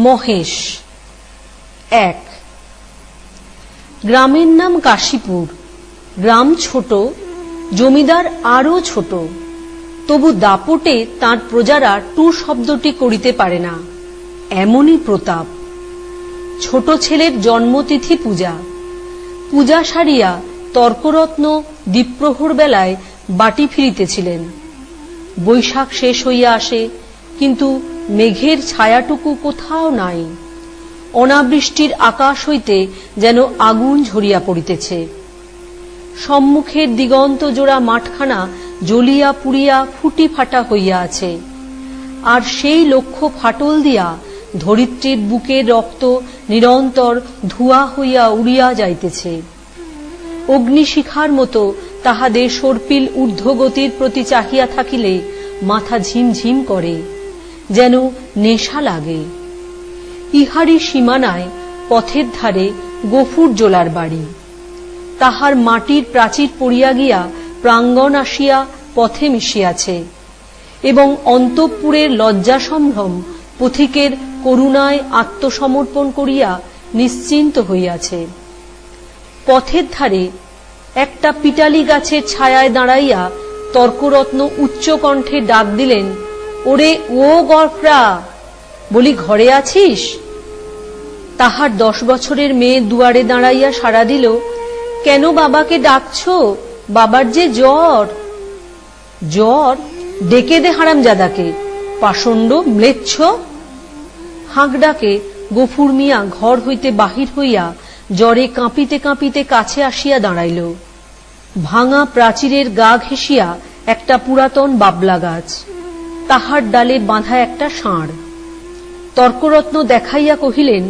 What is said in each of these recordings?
মহেশ। এক। গ্রামের নাম কাশীপুর। গ্রাম ছোট, জমিদার আরো ছোট, তবু দাপটে তাঁর প্রজারা টু শব্দটি করিতে পারে না, এমনই প্রতাপ। ছোট ছেলের জন্মতিথি পূজা। পূজা সারিয়া তর্করত্ন দ্বীপ্রহর বেলায় বাটি ফিরিতেছিলেন। বৈশাখ শেষ হইয়া আসে, কিন্তু মেঘের ছায়াটুকু কোথাও নাই। অনাবৃষ্টির আকাশ হইতে যেন আগুন ঝরিয়া পড়িতেছে। সম্মুখের দিগন্ত জোড়া মাঠখানা জ্বলিয়া পুড়িয়া ফুটি ফাটা হইয়া আছে, আর সেই লক্ষ্য ফাটল দিয়া ধরিত্রীর বুকের রক্ত নিরন্তর ধোঁয়া হইয়া উড়িয়া যাইতেছে। অগ্নিশিখার মতো তাহাদের সর্পিল ঊর্ধ্বগতির প্রতি চাহিয়া থাকিলে মাথা ঝিমঝিম করে, যেন নেশা লাগে। ইহারি সীমানায় পথের ধারে গফুর জোলার বাড়ি। তাহার মাটির প্রাচীর পড়িয়া গিয়া প্রাঙ্গণ আসিয়া পথে মিশিয়াছে, এবং অন্তঃপুরের লজ্জা সম্ভ্রম পথিকের করুণায় আত্মসমর্পণ করিয়া নিশ্চিন্ত হইয়াছে। পথের ধারে একটা পিটালি গাছের ছায়ায় দাঁড়াইয়া তর্করত্ন উচ্চ কণ্ঠে ডাক দিলেন, ওরে ও গফরা, বলি ঘরে আছিস? তাহার 10 বছরের মেয়ে দুয়ারে দাঁড়াইয়া সাড়া দিল, কেন বাবাকে ডাকছ? বাবার যে জ্বর। জ্বর? ডেকে দে হারামজাদাকে, পাষণ্ড ম্লেচ্ছ। হাঁক ডাকে গফুর মিয়া ঘর হইতে বাহির হইয়া জ্বরে কাঁপিতে কাঁপিতে কাছে আসিয়া দাঁড়াইল। ভাঙা প্রাচীরের গা ঘেঁষিয়া একটা পুরাতন বাবলা গাছ, তাহার ডালে বাঁধা একটা ষাঁড়। তর্করত্ন দেখাইয়া কহিলেন,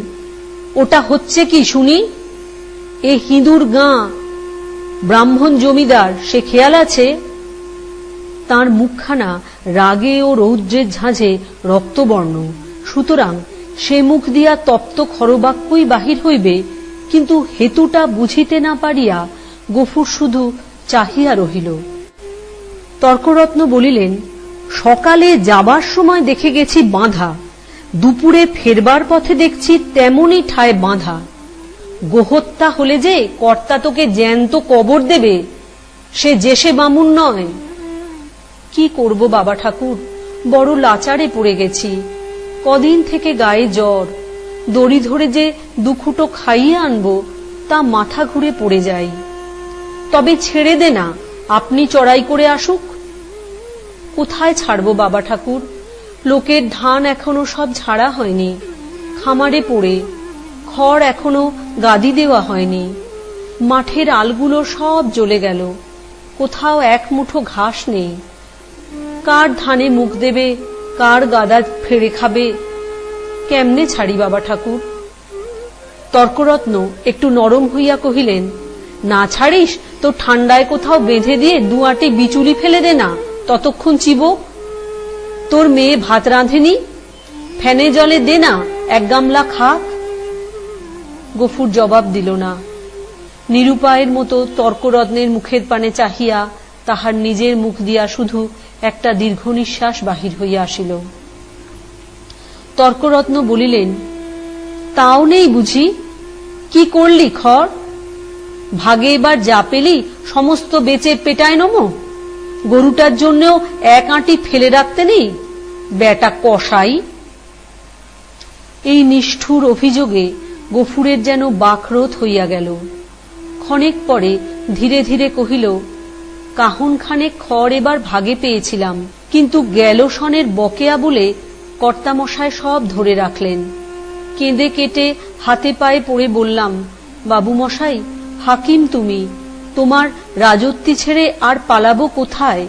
ওটা হচ্ছে কি শুনি? এ হিঁদুর গাঁ, ব্রাহ্মণ জমিদার, সে খেয়াল আছে? তাঁর মুখখানা রাগে ও রৌদ্রের ঝাঁঝে রক্তবর্ণ, সুতরাং সে মুখ দিয়া তপ্ত খরবাক্যই বাহির হইবে, কিন্তু হেতুটা বুঝিতে না পারিয়া গফুর শুধু চাহিয়া রহিল। তর্করত্ন বলিলেন, সকালে যাবার সময় দেখে গেছি বাঁধা, দুপুরে ফেরবার পথে দেখছি তেমনি ঠায় বাঁধা। গোহত্যা হলে যে কর্তা তোকে জ্যান্ত কবর দেবে, সে যেসে বামুন নয়। কি করব বাবা ঠাকুর, বড় লাচারে পড়ে গেছি। কদিন থেকে গায়ে জ্বর, দড়ি ধরে যে দুখুটো খাইয়ে আনবো তা মাথা ঘুরে পড়ে যাই। তবে ছেড়ে দে না, আপনি চড়াই করে আসুক। কোথায় ছাড়বো বাবা ঠাকুর, লোকের ধান এখনো সব ঝাড়া হয়নি, খামারে পড়ে, খড় এখনো গাদি দেওয়া হয়নি, মাঠের আলগুলো সব জ্বলে গেল, কোথাও এক মুঠো ঘাস নেই। কার ধানে মুখ দেবে, কার গাদা ফেড়ে খাবে, কেমনে ছাড়ি বাবা ঠাকুর? তর্করত্ন একটু নরম হইয়া কহিলেন, না ছাড়িস তো ঠান্ডায় কোথাও বেঁধে দিয়ে 2 আঁটি বিচুলি ফেলে দে না, ততক্ষণ চিবো। তোর মেয়ে ভাত রাঁধেনি, ফ্যানে জলে দে না 1 গামলা খাক। গফুর জবাব দিল না। নিরুপায়ের মতো তর্করত্নের মুখের পানে চাহিয়া তাহার নিজের মুখ দিয়া শুধু একটা দীর্ঘ নিঃশ্বাস বাহির হইয়া আসিল। তর্করত্ন বলিলেন, তাও নেই বুঝি? কি করলি খড়? ভাগে এবার যা পেলি সমস্ত বেচে পেটায় নমো? গরুটার জন্যও 1 আঁটি ফেলে রাখতে নেই? বেটা কসাই। এই নিষ্ঠুর অভিযোগে গফুরের যেন বাকরোধ হইয়া গেল। ক্ষণেক পরে ধীরে ধীরে কহিল, কাহনখানে খড় এবার ভাগে পেয়েছিলাম, কিন্তু গেল সনের বকেয়া বলে কর্তামশায় সব ধরে রাখলেন। কেঁদে কেটে হাতে পায়ে পড়ে বললাম, বাবু মশাই, হাকিম তুমি, তোমার রাজত্বি ছেড়ে আর পালাবো কোথায়?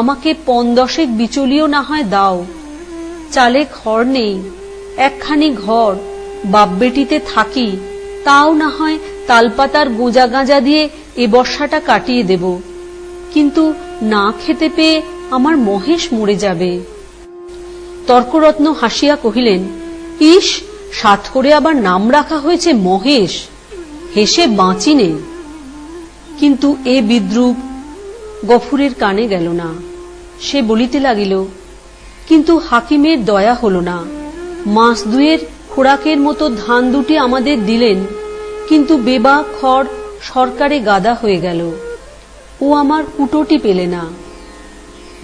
আমাকে ৫-১০ বিচলিও না হয় দাও। চালে খড় নেই, একখানি ঘর, বাপ বেটিতে থাকি, তাও না হয় তালপাতার গোঁজা গাঁজা দিয়ে এ বর্ষাটা কাটিয়ে দেব, কিন্তু না খেতে পেয়ে আমার মহেশ মরে যাবে। তর্করত্ন হাসিয়া কহিলেন, ইস, সাত করে আবার নাম রাখা হয়েছে মহেশ, হেসে বাঁচিনে। কিন্তু এ বিদ্রূপ গফুরের কানে গেল না। সে বলিতে লাগিল, কিন্তু হাকিমের দয়া হল না। মাস দুয়ের খোরাকের মতো ধান দুটি আমাদের দিলেন, কিন্তু বেবা খড় সরকারে গাদা হয়ে গেল। ও আমার কুটোটি পেলে না।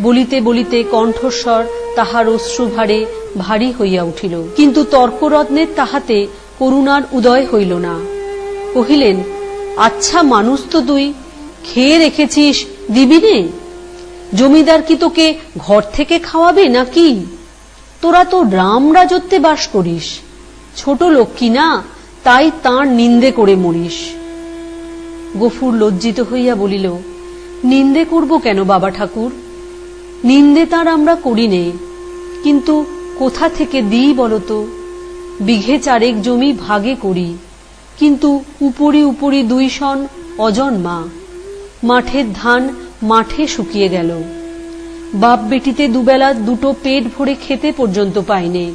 বলিতে বলিতে কণ্ঠস্বর তাহার অশ্রুভারে ভারী হইয়া উঠিল, কিন্তু তর্করত্নের তাহাতে করুণার উদয় হইল না। কহিলেন, আচ্ছা মানুষ তো তুই, খেয়ে রেখেছিস, দিবি নে? জমিদার কি তোকে ঘর থেকে খাওয়াবে নাকি? তোরা তো রাম রাজত্বে বাস করিস, ছোট লোক কি না, তাই তাঁর নিন্দে করে মরিস। গফুর লজ্জিত হইয়া বলিল, নিন্দে করব কেন বাবা ঠাকুর? নিন্দে তাঁর আমরা করি নে, কিন্তু কোথা থেকে দিই বলতো? বিঘে ৪ জমি ভাগে করি, কিন্তু উপরি উপরি ২ সন অজন্মা। মাঠের ধান মাঠে শুকিয়ে গেল। বাপ বেটিতে দুবেলা দুটো পেট ভরে খেতে পর্যন্ত পাইনে।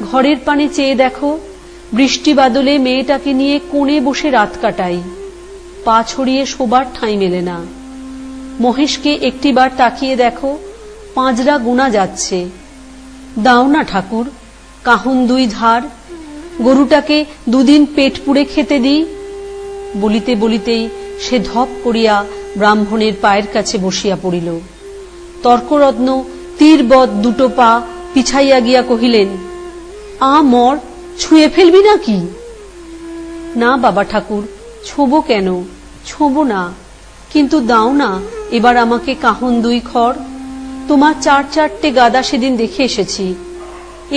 ঘরের পানে চেয়ে দেখো, বৃষ্টি বাদলে মেয়েটাকে নিয়ে কোণে বসে রাত কাটাই, পা ছড়িয়ে শোবার ঠাঁই মেলে না। মহেশকে একটিবার তাকিয়ে দেখো, পাঁজরা গোনা যাচ্ছে। দাও না ঠাকুর, কাহন ২ ধার, গরুটাকে ২ দিন পেট পুড়ে খেতে দিই। বলিতে বলিতেই সে ধপ করিয়া ব্রাহ্মণের পায়ের কাছে বসিয়া পড়িল। তর্করত্ন তীরবৎ ২টো পা পিছাইয়া গিয়া কহিলেন, আ মর, ছুঁয়ে ফেলবি নাকি? না বাবা ঠাকুর, ছোঁবো কেন? ছোঁবো না, কিন্তু দাও না এবার আমাকে কাহন ২ খড়। তোমার ৪-৪টে গাদা সেদিন দেখে এসেছি,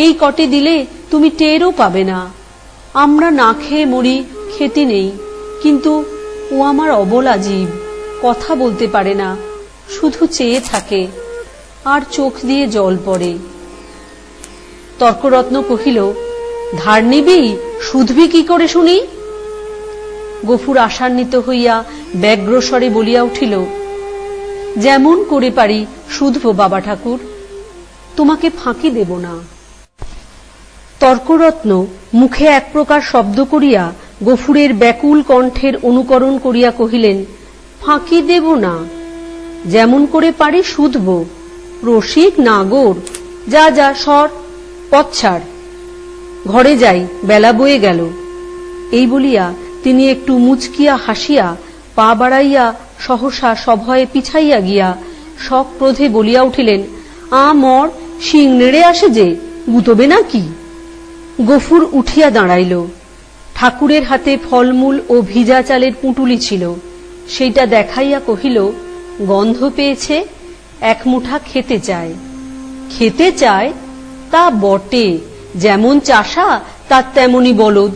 এই কটে দিলে তুমি টেরও পাবে না। আমরা না খেয়ে মরি, খেতে নেই, কিন্তু ও আমার অবলা জীব, কথা বলতে পারে না, শুধু চেয়ে থাকে, আর চোখ দিয়ে জল পড়ে। তর্করত্ন কহিল, ধার নিবি, শুধবি কি করে শুনি? গফুর আশান্বিত হইয়া ব্যগ্রস্বরে বলিয়া উঠিল, যেমন করে পারি শুধব বাবা ঠাকুর, তোমাকে ফাঁকি দেব না। তর্করত্ন মুখে এক প্রকার শব্দ করিয়া গফুরের ব্যাকুল কণ্ঠের অনুকরণ করিয়া কহিলেন, ফাঁকি দেব না, যেমন করে পারি শুধব। রসিক নাগর, যা যা সর, পথ ছাড়, ঘরে যাই, বেলা বয়ে গেল। এই বলিয়া তিনি একটু মুচকিয়া হাসিয়া পা বাড়াইয়া সহসা সভয়ে পিছাইয়া গিয়া সক্রোধে বলিয়া উঠিলেন, আ মর, শিং নেড়ে আসে যে, গুতবে নাকি? গফুর উঠিয়া দাঁড়াইল। ঠাকুরের হাতে ফলমূল ও ভিজা চালের পুঁটুলি ছিল, সেইটা দেখাইয়া কহিল, গন্ধ পেয়েছে, ১ মুঠা খেতে চায়। খেতে চায়? তা বটে, যেমন চাষা তার তেমনি বলদ।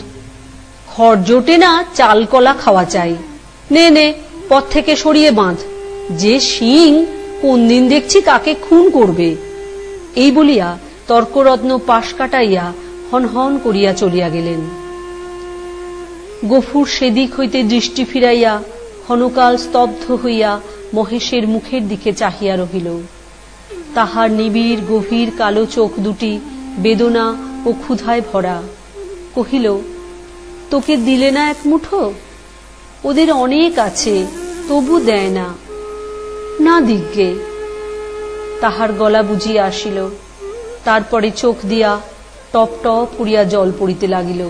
খড় জোটে না, চাল কলা খাওয়া চাই। নে নে, পথ থেকে সরিয়ে বাঁধ, যে শিং কোন দিন দেখছি কাকে খুন করবে। এই বলিয়া তর্করত্ন পাশ কাটাইয়া হনহন করিয়া চলিয়া গেলেন। গফুর সেদিক হইতে দৃষ্টি ফিরাইয়া ক্ষণকাল স্তব্ধ হইয়া মহেশের মুখের দিকে চাহিয়া রহিল। তাহার নিবিড় গভীর কালো চোখ দুটি বেদনা ও ক্ষুধায় ভরা। কহিল, তোকে দিলে না ১ মুঠো? ওদের অনেক আছে, তবু দেয় না। না দিগ্গে। তাহার গলা বুঝিয়া আসিল, তারপরে চোখ দিয়া টপ টপ করিয়া জল পড়িতে লাগিল।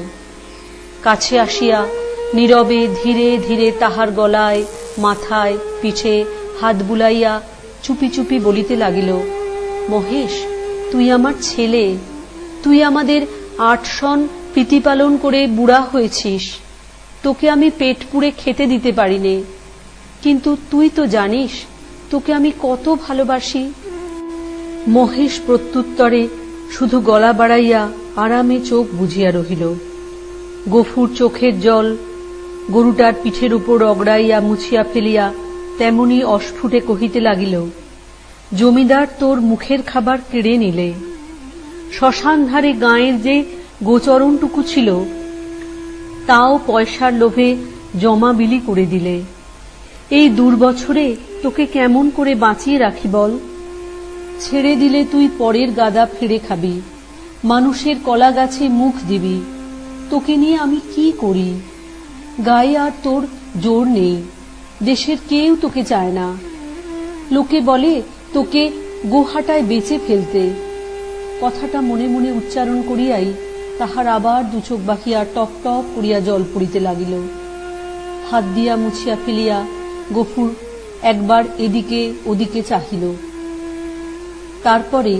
কাছে আসিয়া নীরবে ধীরে ধীরে তাহার গলায়, মাথায়, পিঠে হাত বুলাইয়া চুপি চুপি বলিতে লাগিল, মহেশ, তুই আমার ছেলে, তুই আমাদের ৮ সন প্রীতিপালন করে বুড়া হয়েছিস, তোকে আমি পেট পুড়ে খেতে দিতে পারিনে, কিন্তু তুই তো জানিস তোকে আমি কত ভালোবাসি। মহেশ প্রত্যুত্তরে শুধু গলা বাড়াইয়া আরামে চোখ বুঝিয়া রহিল। গফুর চোখের জল গরুটার পিঠের উপর রগড়াইয়া মুছিয়া ফেলিয়া তেমনি অস্ফুটে কহিতে লাগিল, জমিদার তোর মুখের খাবার কেড়ে নিলে। শ্মশান ধারে গাঁয়ের যে গোচরণটুকু ছিল তাও পয়সার লোভে জমা বিলি করে দিলে। এই দুর্বছরে তোকে কেমন করে বাঁচিয়ে রাখি বল? ছেড়ে দিলে তুই পরের গাদা ফিরে খাবি, মানুষের কলা গাছে মুখ দিবি। তোকে নিয়ে আমি কি করি? গায়ে আর তোর জোর নেই, দেশের কেউ তোকে চায় না। লোকে বলে তোকে গোহাটায় বেচে ফেলতে। কথাটা মনে মনে উচ্চারণ করিয়াই তাহার আবার দুচোখ বাকিয়া টপ টপ করিয়া জল পড়িতে লাগিল। হাত দিয়া মুছিয়া ফেলিয়া গফুর একবার এদিকে ওদিকে চাহিল। তারপরে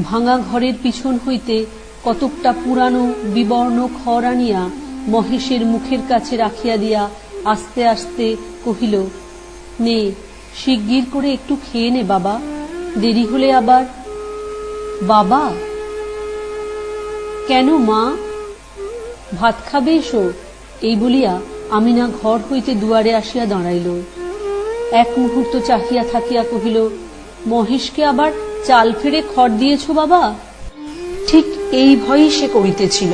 ভাঙা ঘরের পিছন হইতে কতকটা পুরানো বিবর্ণ খড় আনিয়া মহেশের মুখের কাছে রাখিয়া দিয়া আস্তে আস্তে কহিল, নে শিগগির করে একটু খেয়ে নে বাবা, দেরি হলে আবার। বাবা? কেন মা? ভাত খাবে এসো, এই বলিয়া আমিনা ঘর হইতে দুয়ারে আসিয়া দাঁড়াইল। এক মুহূর্ত চাহিয়া থাকিয়া কহিল, মহেশকে আবার চাল ফেরে খড় দিয়েছ বাবা? ঠিক এই ভয়ই সে করিতেছিল।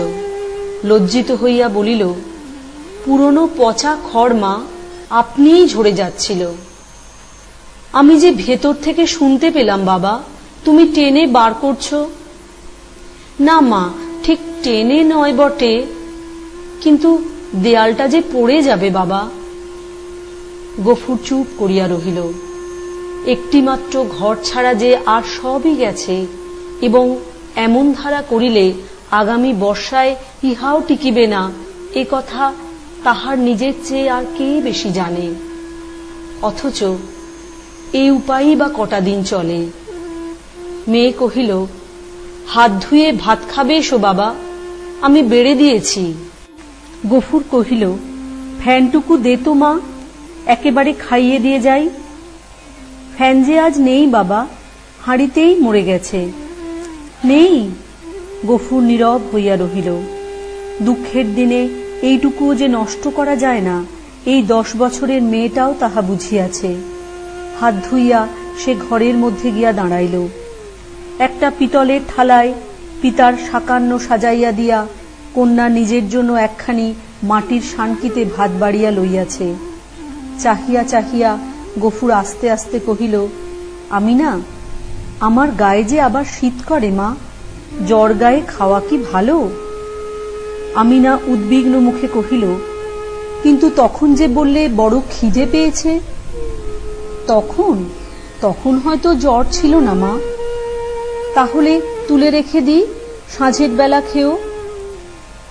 লজ্জিত হইয়া বলিল, পুরনো পচা খড় মা, আপনিই ঝরে যাচ্ছিল। আমি যে ভেতর থেকে শুনতে পেলাম বাবা, তুমি টেনে বার করছো। না মা, ঠিক টেনে নয় বটে, কিন্তু দেয়ালটা যে পড়ে যাবে বাবা। গফুর চুপ করিয়া রহিল। একটিমাত্র ঘর ছাড়া যে আর সবই গেছে, এবং এমন ধারা করিলে আগামী বর্ষায় ইহাও টিকিবে না, এ কথা তাহার নিজের চেয়ে আর কে বেশি জানে। অথচ এই উপায়ই বা কটা দিন চলে। মেয়ে কহিল, হাত ধুয়ে ভাত খাবে এসো বাবা, আমি বেড়ে দিয়েছি। গফুর কহিল, ফ্যানটুকু দে তো মা, একেবারে খাইয়ে দিয়ে যাই। ফ্যান যে আজ নেই বাবা, হাঁড়িতেই মরে গেছে। নেই? গফুর নীরব হইয়া রহিল। দুঃখের দিনে এইটুকুও যে নষ্ট করা যায় না, এই 10 বছরের মেয়েটাও তাহা বুঝিয়াছে। হাত ধুইয়া সে ঘরের মধ্যে গিয়া দাঁড়াইল। একটা পিতলের থালায় পিতার সাকান্ন সাজাইয়া দিয়া কন্যা নিজের জন্য একখানি মাটির সানকিতে ভাত বাড়িয়া লইয়াছে। চাহিয়া চাহিয়া গফুর আস্তে আস্তে কহিল, আমিনা, আমার গায়ে যে আবার শীত করে মা, জ্বর গায়ে খাওয়া কি ভালো? আমিনা উদ্বিগ্ন মুখে কহিল, কিন্তু তখন যে বললে বড় খিদে পেয়েছে। তখন হয়তো জ্বর ছিল না মা। তাহলে তুলে রেখে দিই, সাঁঝের বেলা খেও।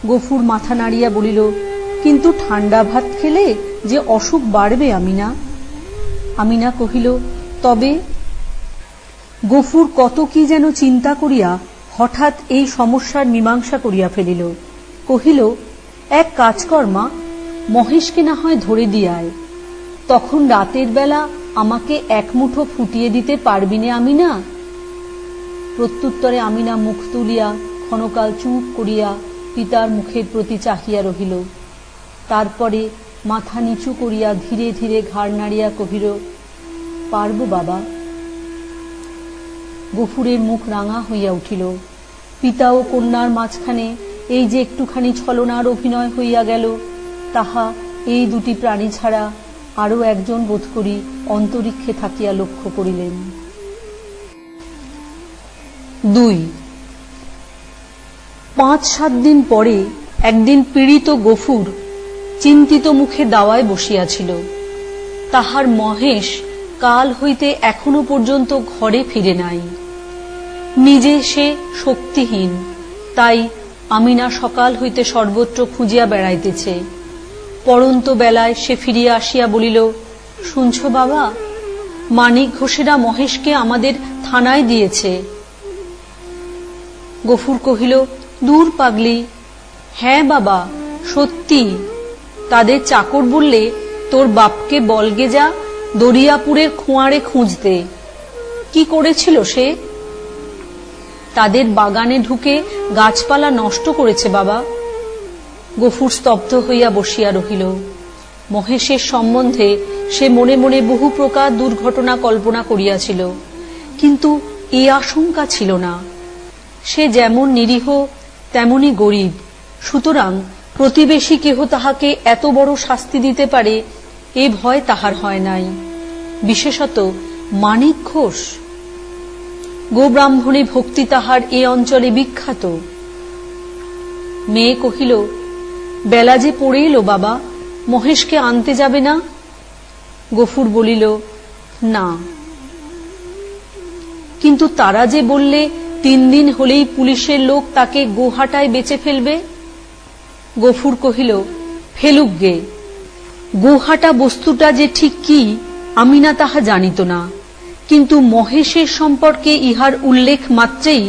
গফুর মাথা নাড়িয়া বলিল, কিন্তু ঠান্ডা ভাত খেলে যে অসুখ বাড়বে আমিনা। আমিনা কহিল, তবে? গফুর কত কি যেন চিন্তা করিয়া হঠাৎ এই সমস্যার মীমাংসা করিয়া ফেলিল। কহিল, এক কাজ কর মা, মহেশকে না হয় ধরে দিয়ায়, তখন রাতের বেলা আমাকে এক মুঠো ফুটিয়ে দিতে পারবি নে আমিনা? প্রত্যুত্তরে আমিনা মুখ তুলিয়া ক্ষণকাল চুপ করিয়া পিতার মুখের প্রতি চাহিয়া রহিল। তারপরে মাথা নিচু করিয়া ধীরে ধীরে ঘাড় নাড়িয়া কহিল, পারব বাবা। গফুরের মুখ রাঙা হইয়া উঠিল। পিতা ও কন্যার মাঝখানে এই যে একটুখানি ছলনার অভিনয় হইয়া গেল, তাহা এই দুটি প্রাণী ছাড়া আরো একজন বোধ করি অন্তরিক্ষে থাকিয়া লক্ষ্য করিলেন। 2 5-7 দিন পরে একদিন পীড়িত গফুর চিন্তিত মুখে দাওয়ায় বসিয়াছিল। তাহার মহেশ কাল হইতে এখনো পর্যন্ত ঘরে ফিরে নাই। নিজে সে শক্তিহীন, তাই আমিনা সকাল হইতে সর্বত্র খুঁজিয়া বেড়াইতেছে। পড়ন্ত বেলায় সে ফিরিয়া আসিয়া বলিল, শুনছ বাবা, মানিক ঘোষেরা মহেশকে আমাদের থানায় দিয়েছে। গফুর কহিল, দূর পাগলি। হ্যাঁ বাবা, সত্যি। তাদের চাকর বললে, তোর বাপকে বলগে যা দরিয়াপুরের খোঁয়ারে খুঁজতে। কি করেছিল সে? তাদের বাগানে ঢুকে গাছপালা নষ্ট করেছে বাবা। গফুর স্তব্ধ হইয়া বসিয়া রহিল। মহেশের সম্বন্ধে সে মনে মনে বহু প্রকার দুর্ঘটনা কল্পনা করিয়াছিল, কিন্তু এ আশঙ্কা ছিল না। সে যেমন নিরীহ তেমনি গরিব, সুতরাং প্রতিবেশী কেহ তাহাকে এত বড় শাস্তি দিতে পারে এ ভয় তাহার হয় নাই। বিশেষত মানিক ঘোষ। গোব্রাহ্মণে ভক্তি তাহার এ অঞ্চলে বিখ্যাত। মেয়ে কহিল, বেলা যে পড়ে এলো বাবা, মহেশকে আনতে যাবে না? গফুর বলিল, না। কিন্তু তারা যে বললে 3 দিন হলেই পুলিশের লোক তাকে গোহাটায় বেচে ফেলবে। গফুর কহিল, ফেলুক গে। গোহাটা বস্তুটা যে ঠিক কি আমি না তাহা জানিত না, কিন্তু মহেশের সম্পর্কে ইহার উল্লেখ মাত্রেই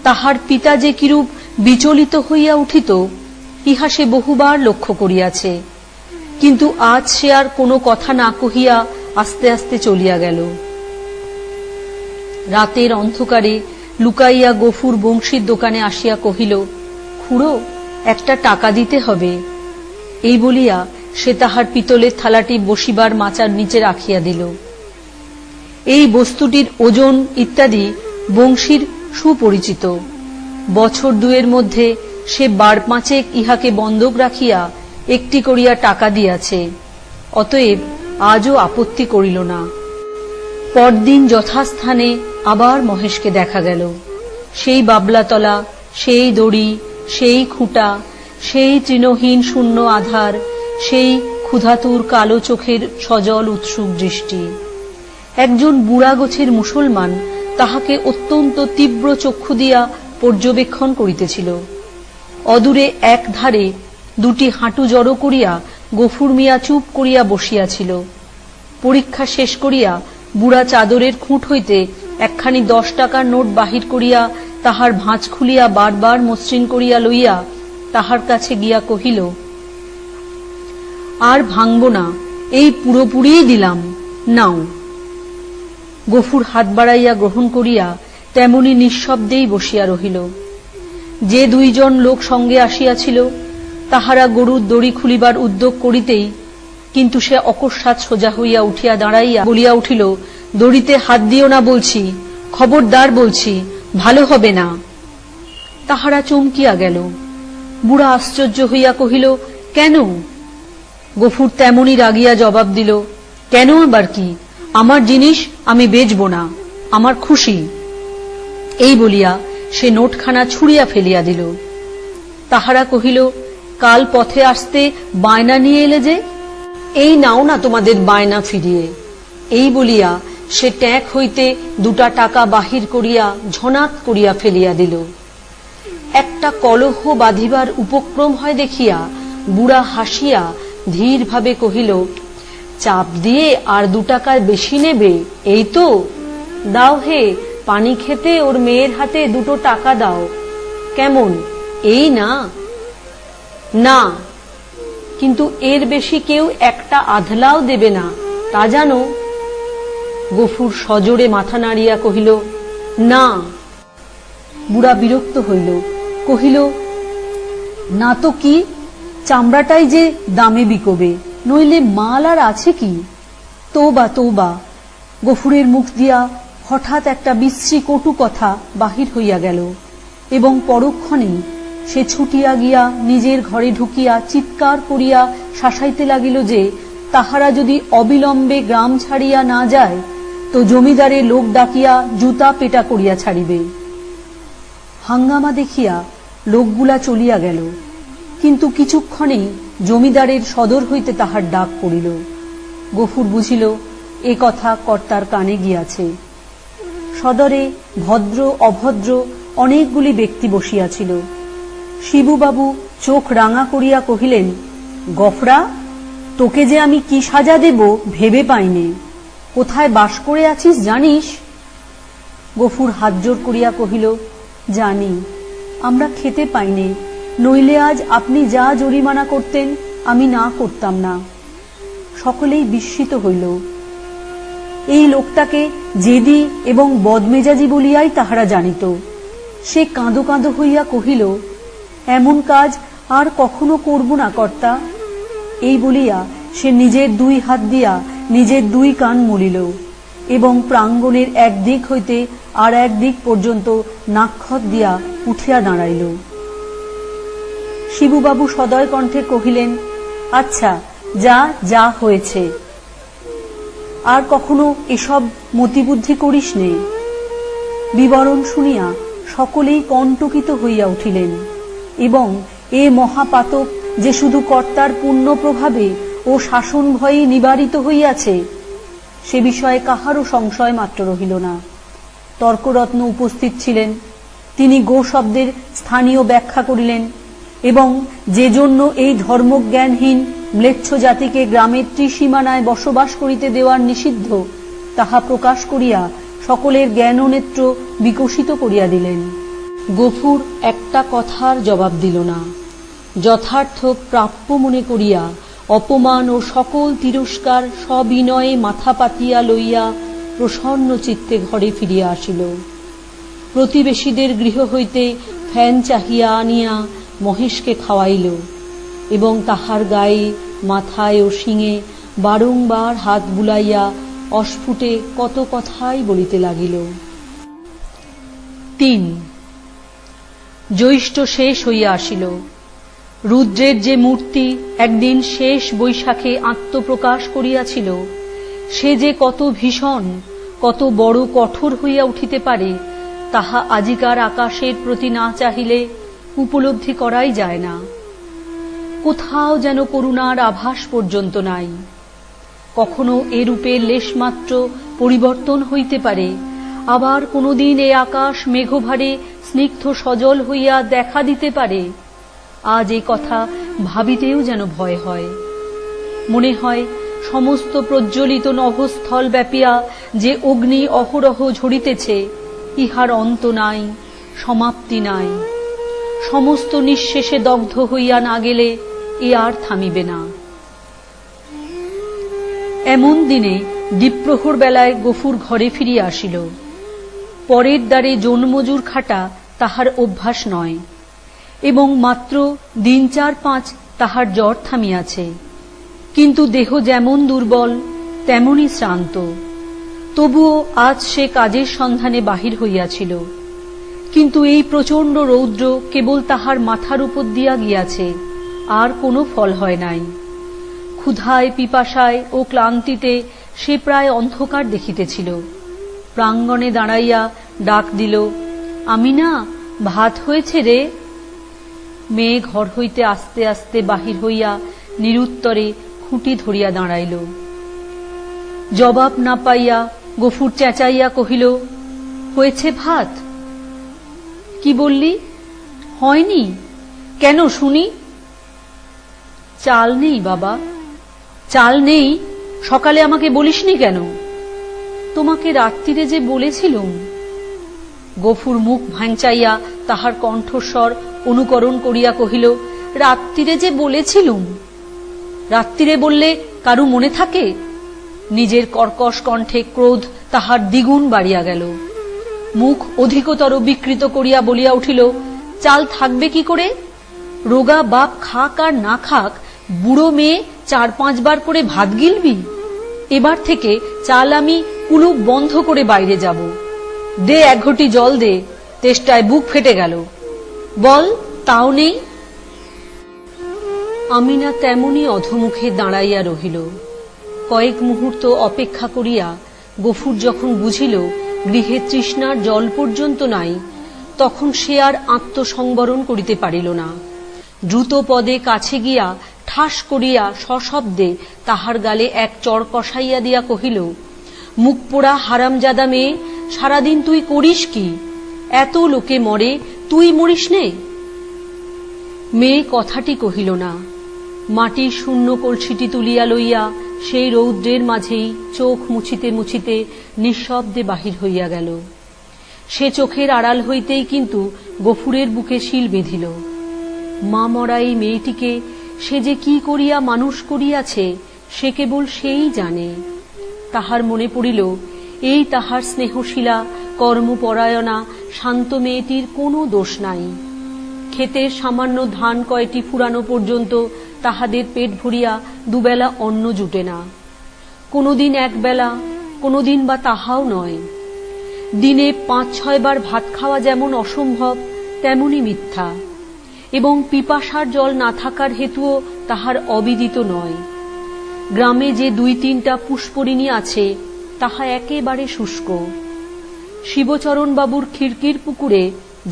তাহার পিতা যে কিরূপ বিচলিত হইয়া উঠিত ইহা সে বহুবার লক্ষ্য করিয়াছে। কিন্তু আজ সে আর কোনো কথা না কহিয়া আস্তে আস্তে চলিয়া গেল। রাতের অন্ধকারে লুকাইয়া গফুর বংশীর দোকানে আসিয়া কহিল, খুড়ো, একটা টাকা দিতে হবে। এই বলিয়া সে তাহার পিতলের থালাটি বসিবার মাচার নিচে রাখিয়া দিল। এই বস্তুটির ওজন ইত্যাদি বংশীর সুপরিচিত। বছর 2 মধ্যে সে 12-5 ইহাকে বন্ধক রাখিয়া একটি করিয়া টাকা দিয়াছে। অতএব আজও আপত্তি করিল না। পরদিন যথাস্থানে আবার মহেশকে দেখা গেল। সেই বাবলাতলা, সেই দড়ি, সেই খুঁটা, সেই তৃণহীন শূন্য আধার, সেই ক্ষুধাতুর কালো চোখের সজল উৎসুক দৃষ্টি। একজন বুড়া গোছের মুসলমান তাহাকে অত্যন্ত তীব্র চক্ষু দিয়া পর্যবেক্ষণ করিতেছিল। অদূরে এক ধারে 2টি হাঁটু জড়ো করিয়া গফুর মিয়া চুপ করিয়া বসিয়াছিল। পরীক্ষা শেষ করিয়া বুড়া চাদরের খুঁট হইতে একখানি 10 টাকার নোট বাহির করিয়া তাহার ভাঁজ খুলিয়া বারবার মসৃণ করিয়া লইয়া তাহার কাছে গিয়া কহিল, আর ভাঙব না, এই পুরোপুরি দিলাম, নাও। গফুর হাত বাড়াইয়া গ্রহণ করিয়া তেমনি নিঃশব্দেই বসিয়া রহিল। যে 2 জন লোক সঙ্গে আসিয়াছিল তাহারা গরুর দড়ি খুলিবার উদ্যোগ করিতেই কিন্তু সে অকস্মাৎ সোজা হইয়া উঠিয়া দাঁড়াইয়া বলিয়া উঠিল, দড়িতে হাত দিও না বলছি, খবরদার বলছি, ভালো হবে না। তাহারা চমকিয়া গেল। বুড়া আশ্চর্য হইয়া কহিল, কেন? গফুর তেমনি রাগিয়া জবাব দিল, কেন আবার কি? আমার জিনিস আমি বেচব না, আমার খুশি। এই বলিয়া সে নোটখানা ছুঁড়িয়া ফেলিয়া দিল। তাহারা কহিল, কাল পথে আসতে বায়না নিয়ে এলে যে, এই নাও না তোমাদের বায়না ফিরিয়ে। এই বলিয়া সে ট্যাঁক হইতে 2টা টাকা বাহির করিয়া ঝনাত করিয়া ফেলিয়া দিল। একটা কলহ বাঁধিবার উপক্রম হয় দেখিয়া বুড়া হাসিয়া ধীরভাবে কহিল, চাপ দিয়ে আর 2 টাকার বেশি নেবে, এই তো? দাও হে, পানি খেতে ওর মেয়ের হাতে 2টো টাকা দাও। কেমন, এই না? না, কিন্তু এর বেশি কেউ একটা আধলাও দেবে না, তা জানো? গফুর সজোরে মাথা নাড়িয়া কহিল, না। বুড়া বিরক্ত হইল, কহিল, না তো কি, চামড়াটাই যে দামে বিকবে, নইলে মাল আর আছে কি? তৌবা তৌবা। গফুরের মুখ দিয়া হঠাৎ একটা বিশ্রী কটু কথা বাহির হইয়া গেল এবং পরক্ষণেই সে ছুটিয়া গিয়া নিজের ঘরে ঢুকিয়া চিৎকার করিয়া শাসাইতে লাগিল যে তাহারা যদি অবিলম্বে গ্রাম ছাড়িয়া না যায় তো জমিদারে লোক ডাকিয়া জুতা পেটা করিয়া ছাড়িবে। হাঙ্গামা দেখিয়া লোকগুলা চলিয়া গেল, কিন্তু কিছুক্ষণেই জমিদারের সদর হইতে তাহার ডাক পড়িল। গফুর বুঝিল এ কথা কর্তার কানে গিয়াছে। সদরে ভদ্র অভদ্র অনেকগুলি ব্যক্তি বসিয়াছিল। শিবুবাবু চোখ রাঙা করিয়া কহিলেন, গফরা, তোকে যে আমি কি সাজা দেব ভেবে পাইনে। কোথায় বাস করে আছিস জানিস? গফুর হাত জোর করিয়া কহিল, জানি, আমরা খেতে পাইনে, নইলে আজ আপনি যা জরিমানা করতেন আমি না করতাম না। সকলেই বিস্মিত হইল। এই লোকটাকে জেদি এবং বদমেজাজি বলিয়াই তাহারা জানিত। সে কাঁদো কাঁদো হইয়া কহিল, এমন কাজ আর কখনো করব না কর্তা। এই বলিয়া সে নিজের দুই হাত দিয়া নিজের দুই কান মলিল এবং প্রাঙ্গণের এক দিক হইতে আর এক দিক পর্যন্ত নাক্ষত দিয়া উঠিয়া দাঁড়াইল। শিবুবাবু সদয় কণ্ঠে কহিলেন, আচ্ছা, যা যা হয়েছে, আর কখনো এসব মতিবুদ্ধি করিস নে। বিবরণ শুনিয়া সকলেই কণ্টকিত হইয়া উঠিলেন এবং এ মহাপাতক যে শুধু কর্তার পুণ্য প্রভাবে ও শাসন ভয়ে নিবারিত হইয়াছে, সে বিষয়ে কাহারও সংশয় মাত্র রহিল না। তর্করত্ন উপস্থিত ছিলেন। তিনি গো শব্দের স্থানীয় ব্যাখ্যা করিলেন এবং যে জন্য এই ধর্মজ্ঞানহীন ম্লেচ্ছ জাতিকে গ্রামের ত্রিসীমানায় বসবাস করিতে দেওয়ার নিষিদ্ধ, তাহা প্রকাশ করিয়া সকলের জ্ঞাননেত্র বিকশিত করিয়া দিলেন। গফুর একটা কথার জবাব দিল না। যথার্থ প্রাপ্য মনে করিয়া অপমান ও সকল তিরস্কার সবিনয়ে মাথা পাতিয়া লইয়া প্রসন্ন চিত্তে ঘরে ফিরিয়া আসিল। প্রতিবেশীদের গৃহ হইতে ফ্যান চাহিয়া আনিয়া মহেশকে খাওয়াইল এবং তাহার গায়ে, মাথায় ও শিঙে বারংবার হাত বুলাইয়া অস্ফুটে কত কথাই বলিতে লাগিল। ৩ জ্যৈষ্ঠ শেষ হইয়া আসিল। রুদ্রের যে মূর্তি একদিন শেষ বৈশাখে আত্মপ্রকাশ করিয়াছিল, সে যে কত ভীষণ, কত বড় কঠোর হইয়া উঠিতে পারে, তাহা আজিকার আকাশের প্রতি না চাহিলে উপলব্ধি করাই যায় না। কোথাও যেন করুণার আভাস পর্যন্ত নাই। কখনো এরূপে লেশমাত্র পরিবর্তন হইতে পারে, আবার কোনদিন এ আকাশ মেঘভারে স্নিগ্ধ সজল হইয়া দেখা দিতে পারে। আজ এ কথা ভাবিতেও যেন ভয় হয়। মনে হয় সমস্ত প্রজ্বলিত নভস্থল ব্যাপিয়া যে অগ্নি অহরহ ঝরিতেছে, ইহার অন্ত নাই, সমাপ্তি নাই। সমস্ত নিঃশেষে দগ্ধ হইয়া না গেলে এ আর থামিবে না। এমন দিনে দ্বীপ্রহর বেলায় গফুর ঘরে ফিরিয়া আসিল। পরের দ্বারে জনমজুর খাটা তাহার অভ্যাস নয় এবং মাত্র দিন ৪-৫ তাহার জ্বর থামিয়াছে, কিন্তু দেহ যেমন দুর্বল তেমনি শ্রান্ত। তবুও আজ সে কাজের সন্ধানে বাহির হইয়াছিল, কিন্তু এই প্রচণ্ড রৌদ্র কেবল তাহার মাথার উপর দিয়া গিয়াছে, আর কোনো ফল হয় নাই। ক্ষুধায়, পিপাসায় ও ক্লান্তিতে সে প্রায় অন্ধকার দেখিতেছিল। প্রাঙ্গণে দাঁড়াইয়া ডাক দিল, আমিনা, ভাত হয়েছে রে। মেয়ে ঘর হইতে আস্তে আস্তে বাহির হইয়া নিরুত্তরে খুঁটি ধরিয়া দাঁড়াইল। জবাব না পাইয়া গফুর চেঁচাইয়া কহিল, হয়েছে ভাত? কি বললি? হয়নি? কেন শুনি? চাল নেই বাবা। চাল নেই? সকালে আমাকে বলিসনি কেন? তোমাকে রাত্রিরে যে বলেছিলুম। গফুর মুখ ভাঙচাইয়া তাহার কণ্ঠস্বর অনুকরণ করিয়া কহিল, রাত্রিরে যে বলেছিলুম? রাত্রিরে বললে কারু মনে থাকে? নিজের কর্কশ কণ্ঠে ক্রোধ তাহার দ্বিগুণ বাড়িয়া গেল। মুখ অধিকতর বিকৃত করিয়া বলিয়া উঠিল, চাল থাকবে কি করে? রোগা বাপ খাক আর না খাক, বুড়ো মেয়ে ৪-৫ বার করে ভাত গিলবি? এবার থেকে চাল আমি কুলুপ বন্ধ করে বাইরে যাব। দে ১ ঘটি জল দে, তেষ্টায় বুক ফেটে গেল। বল, তাও নেই। আমিনা তেমনি অধমুখে দাঁড়াইয়া রহিল। কয়েক মুহূর্ত অপেক্ষা করিয়া গফুর যখন বুঝিল গৃহে তৃষ্ণার জল পর্যন্ত নাই, তখন সে আর আত্মসংবরণ করিতে পারিল না। দ্রুত পদে কাছে গিয়া ঠাস করিয়া সশব্দে তাহার গালে এক চড় কষাইয়া দিয়া কহিল, মুখ পোড়া হারামজাদা মেয়ে, সারাদিন তুই করিস কি? এত লোকে মরে, তুই মরিস নে? মেয়ে কথাটি কহিল না। মাটির শূন্য কলসিটি তুলিয়া লইয়া সেই রৌদ্রের মাঝেই চোখ মুছিতে মুছিতে নিঃশব্দে বাহির হইয়া গেল। সে চোখের আড়াল হইতেই কিন্তু গফুরের বুকে শিল বেঁধিল। মা মরা এই মেয়েটিকে সে যে কি করিয়া মানুষ করিয়াছে, সে কেবল সেই জানে। তাহার মনে পড়িল এই তাহার স্নেহশীলা কর্মপরায়ণা শান্ত মেয়েটির কোনো দোষ নাই। ক্ষেতের সামান্য ধান কয়টি ফুরানো পর্যন্ত তাহাদের পেট ভরিয়া দুবেলা অন্ন জুটে না। কোনোদিন একবেলা, কোনোদিন বা তাহাও নয়। দিনে ৫-৬ বার ভাত খাওয়া যেমন অসম্ভব তেমনি মিথ্যা, এবং পিপাসার জল না থাকার হেতুও তাহার অবিদিত নয়। গ্রামে যে ২-৩টা পুষ্করিণী আছে তাহা একেবারে শুষ্ক। শিবচরণবাবুর খিড়কির পুকুরে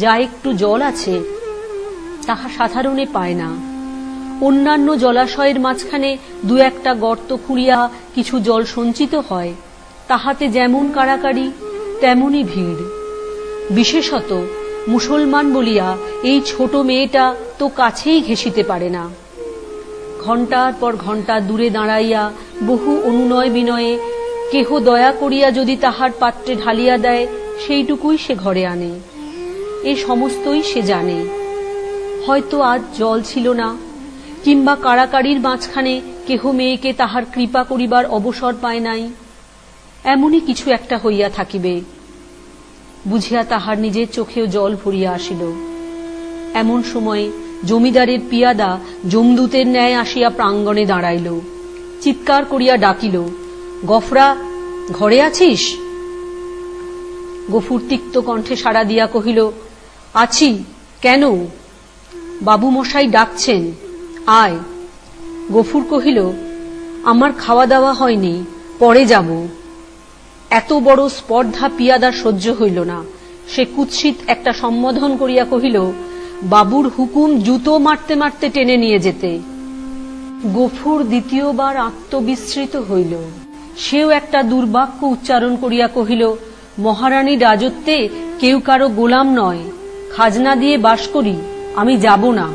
যা একটু জল আছে তাহা সাধারণে পায় না। অন্যান্য জলাশয়ের মাঝখানে ২-১টা গর্ত খুঁড়িয়া কিছু জল সঞ্চিত হয়, তাহাতে যেমন কাড়াকাড়ি তেমনি ভিড়। বিশেষত মুসলমান বলিয়া এই ছোট মেয়েটা তো কাছেই ঘেঁষিতে পারে না। ঘণ্টার পর ঘণ্টা দূরে দাঁড়াইয়া বহু অনুনয় বিনয়ে কেহ দয়া করিয়া যদি তাহার পাত্রে ঢালিয়া দেয় সেইটুকুই সে ঘরে আনে। এ সমস্তই সে জানে। হয়তো আজ জল ছিল না, কিংবা কাড়াকাড়ির মাঝখানে কেহ মেয়েকে তাহার কৃপা করিবার অবসর পায় নাই, এমনই কিছু একটা হইয়া থাকিবে বুঝিয়া তাহার নিজের চোখেও জল ভরিয়া আসিল। এমন সময়ে জমিদারের পিয়াদা যমদূতের ন্যায় আসিয়া প্রাঙ্গণে দাঁড়াইল। চিৎকার করিয়া ডাকিল, গফরা, ঘরে আছিস? গফুর তিক্ত কণ্ঠে সাড়া দিয়া কহিল, আছি। কেন? বাবু মশাই ডাকছেন, আয়। গফুর কহিল, আমার খাওয়া দাওয়া হয়নি, পরে যাব। এত বড় স্পর্ধা পিয়াদার সহ্য হইল না। সে কুৎসিত একটা সম্বোধন করিয়া কহিল, বাবুর হুকুম জুতো মারতে মারতে টেনে নিয়ে যেতে। গফুর দ্বিতীয়বার আত্মবিস্মৃত হইল। সেও একটা দুর্বাক্য উচ্চারণ করিয়া কহিল, মহারানীর রাজত্বে কেউ কারো গোলাম নয়, খাজনা দিয়ে বাস করি, আমি যাব না।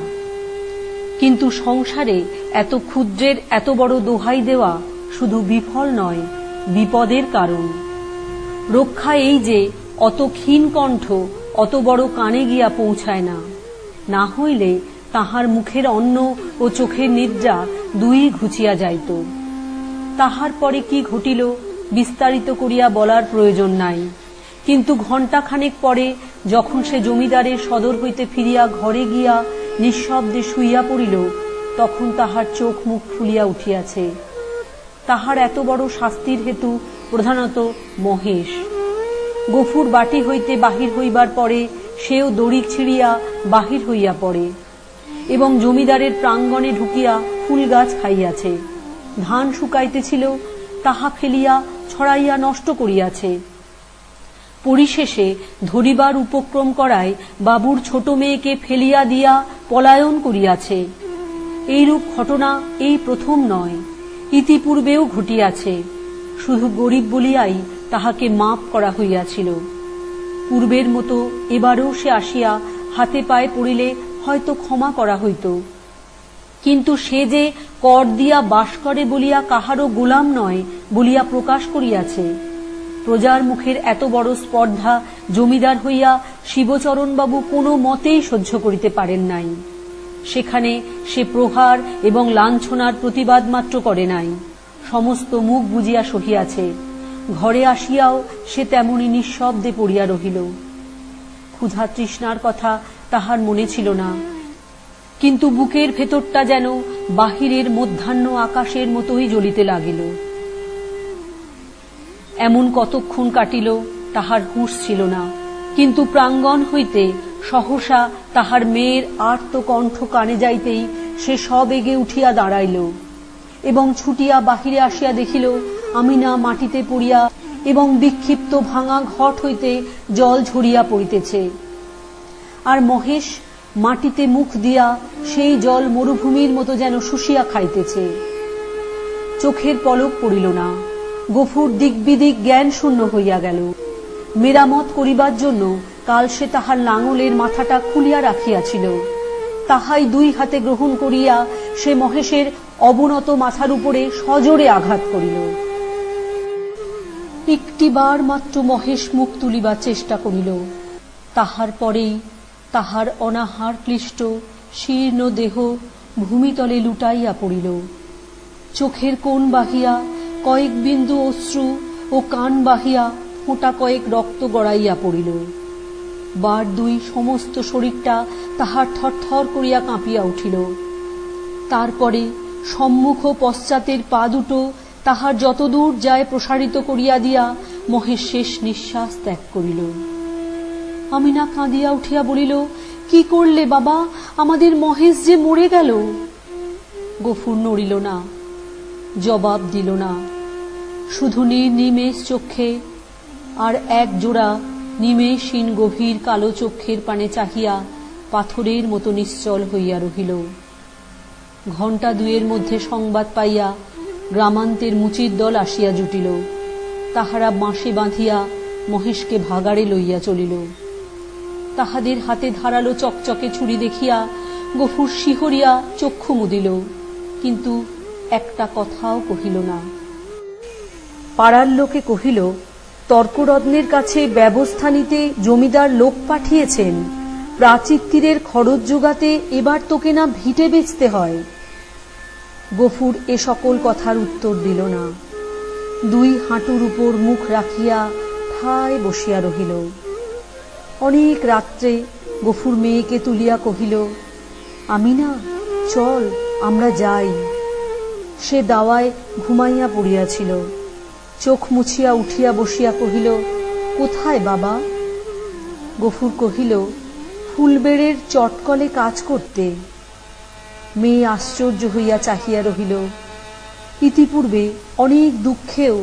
কিন্তু সংসারে এত ক্ষুদ্রের এত বড় দোহাই দেওয়া শুধু বিফল নয়, বিপদের কারণ। রক্ষা এই যে অত ক্ষীণ কণ্ঠ অত বড় কানে গিয়া পৌঁছায় না, না হইলে তাহার মুখের অন্ন ও চোখের নিদ্রা দুই ঘুচিয়া যাইত। তাহার পরে কি ঘটিল বিস্তারিত করিয়া বলার প্রয়োজন নাই। কিন্তু ঘণ্টাখানেক পরে যখন সে জমিদারের সদর হইতে ফিরিয়া ঘরে গিয়া নিঃশব্দে শুইয়া পড়িল, তখন তাহার চোখ মুখ ফুলিয়া উঠিয়াছে। তাহার এত বড় শাস্তির হেতু প্রধানত মহেশ। গফুর বাটি হইতে বাহির হইবার পরে সেও দড়ি ছিঁড়িয়া বাহির হইয়া পড়ে এবং জমিদারের প্রাঙ্গণে ঢুকিয়া ফুল গাছ খাইয়াছে। ধান শুকাইতেছিল, তাহা ফেলিয়া ছড়াইয়া নষ্ট করিয়াছে। পরিশেষে ধরিবার উপক্রম করায় বাবুর ছোট মেয়েকে ফেলিয়া দিয়া পলায়ন করিয়াছে। এইরূপ ঘটনা এই প্রথম নয়, ইতিপূর্বেও ঘটিয়াছে। শুধু গরিব বলিয়াই তাহাকে মাপ করা হইয়াছিল। পূর্বের মতো এবারেও সে আসিয়া হাতে পায়ে পড়িলে হয়তো ক্ষমা করা হইত। কিন্তু সে যে কর দিয়া বাস করে বলিয়া কাহারও গোলাম নয় বলিয়া প্রকাশ করিয়াছে। প্রজার মুখের এত বড় স্পর্ধা জমিদার হইয়া শিবচরণবাবু কোনো মতেই সহ্য করিতে পারেন নাই। সেখানে সে প্রহার এবং লাঞ্ছনার প্রতিবাদ মাত্র করে নাই, সমস্ত মুখ বুজিয়া সহিয়াছে। ঘরে আসিয়াও সে তেমনি নিঃশব্দে পড়িয়া রহিল। ক্ষুধা তৃষ্ণার কথা তাহার মনে ছিল না, কিন্তু বুকের ভেতরটা যেন বাহিরের মধ্যাহ্ন আকাশের মতোই জ্বলিতে লাগিল। এমন কতক্ষণ কাটিল তাহার হুঁশ ছিল না, কিন্তু প্রাঙ্গণ হইতে সহসা তাহার মেয়ের আর্ত কণ্ঠ কানে যাইতেই সে সবেগে উঠিয়া দাঁড়াইল এবং ছুটিয়া বাহিরে আসিয়া দেখিল আমিনা মাটিতে পড়িয়া এবং বিক্ষিপ্ত ভাঙা ঘট হইতে জল ঝরিয়া পড়িতেছে, আর মহেশ মাটিতে মুখ দিয়া সেই জল মরুভূমির মতো যেন শুষিয়া খাইতেছে। চোখের পলক পড়িল না। গফুর দিকবিদিক জ্ঞান শূন্য হইয়া গেল। মেরামত করিবার জন্য কাল সে তাহার লাঙলের মাথাটা খুলিয়া রাখিয়াছিল, তাহাই দুই হাতে গ্রহণ করিয়া সে মহেশের অবনত মাথার উপরে সজোরে আঘাত করিল। একটিবার মাত্র মহেশ মুখ তুলিবার চেষ্টা করিল, তাহার পরেই তাহার অনাহার ক্লিষ্ট শীর্ণ দেহ ভূমিতলে লুটাইয়া পড়িল। চোখের কোণ বাহিয়া কয়েক বিন্দু অশ্রু ও কান বাহিয়া ফোঁটা কয়েক রক্ত গড়াইয়া পড়িল। বার দুই সমস্ত শরীরটা তাহার থরথর করিয়া কাঁপিয়া উঠিল। তারপরে সম্মুখ ও পশ্চাতের পা দুটো তাহার যতদূর যায় প্রসারিত করিয়া দিয়া মহেশ শেষ নিঃশ্বাস ত্যাগ করিল। আমিনা কাঁদিয়া উঠিয়া বলিল, কি করলে বাবা, আমাদের মহেশ যে মরে গেল। গফুর নড়িল না, জবাব দিল না, শুধু নির্নিমেষ চক্ষে আর এক জোড়া নিমেষহীন গভীর কালো চক্ষের পানে চাহিয়া পাথরের মতো নিশ্চল হইয়া রহিল। ঘণ্টা দুয়ের মধ্যে সংবাদ পাইয়া গ্রামান্তের মুচির দল আসিয়া জুটিল। তাহারা বাঁশে বাঁধিয়া মহেশকে ভাগাড়ে লইয়া চলিল। তাহাদের হাতে ধারালো চকচকে ছুরি দেখিয়া গফুর শিহরিয়া চক্ষু মুদিল, কিন্তু একটা কথাও কহিল না। পাড়ার লোকে কহিল, তর্করত্নের কাছে ব্যবস্থা নিতে জমিদার লোক পাঠিয়েছেন, প্রাচীর খরচ জোগাতে এবার তোকে না ভিটে বেচতে হয়। গফুর এ সকল কথার উত্তর দিল না। দুই হাঁটুর উপর মুখ রাখিয়া ঠায় বসিয়া রহিল। অনেক রাত্রে গফুর মেয়েকে তুলিয়া কহিল, আমিনা, চল আমরা যাই। সে দাওয়ায় ঘুমাইয়া পড়িয়াছিল। চোখ মুছিয়া উঠিয়া বসিয়া কহিল, কোথায় বাবা? গফুর কহিল, ফুলবেড়ের চটকলে কাজ করতে। মেয়ে আশ্চর্য হইয়া চাহিয়া রহিল। ইতিপূর্বে অনেক দুঃখেও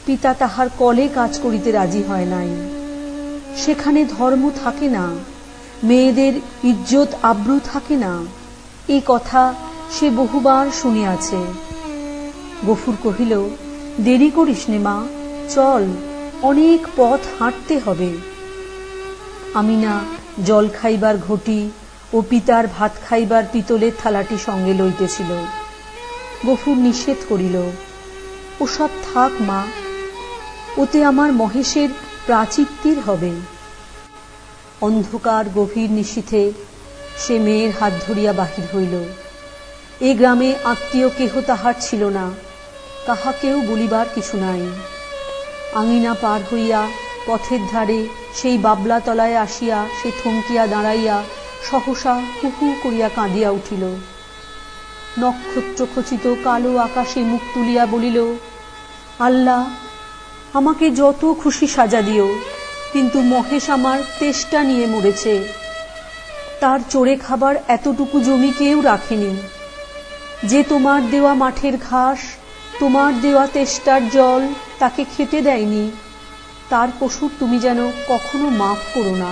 পিতা তাহার কলে কাজ করিতে রাজি হয় নাই। সেখানে ধর্ম থাকে না, মেয়েদের ইজ্জত আব্রু থাকে না, এই কথা সে বহুবার শুনিয়াছে। গফুর কহিল, দেরি করিস নে মা, চল, অনেক পথ হাঁটতে হবে। আমিনা জল খাইবার ঘটি ও পিতার ভাত খাইবার পিতলের থালাটি সঙ্গে লইতেছিল। গফুর নিষেধ করিল, ওসব থাক মা, ওতে আমার মহেশের প্রাচিত্তির হবে। অন্ধকার গভীর নিশীথে সে মেয়ের হাত ধরিয়া বাহির হইল। এ গ্রামে আত্মীয় কেহ তাহার ছিল না, কাহাকেও বলিবার কিছু নাই। আঙিনা পার হইয়া পথের ধারে সেই বাবলা তলায় আসিয়া সে থমকিয়া দাঁড়াইয়া সহসা হু হু করিয়া কাঁদিয়া উঠিল। নক্ষত্রখচিত কালো আকাশে মুখ তুলিয়া বলিল, আল্লাহ, আমাকে যত খুশি সাজা দিও, কিন্তু মহেশ আমার তেষ্টা নিয়ে মরেছে। তার চড়ে খাবার এতটুকু জমি কেউ রাখেনি। যে তোমার দেওয়া মাঠের ঘাস, তোমার দেওয়া তেষ্টার জল তাকে খেতে দেয়নি, তার কসুর তুমি যেন কখনো মাফ করো না।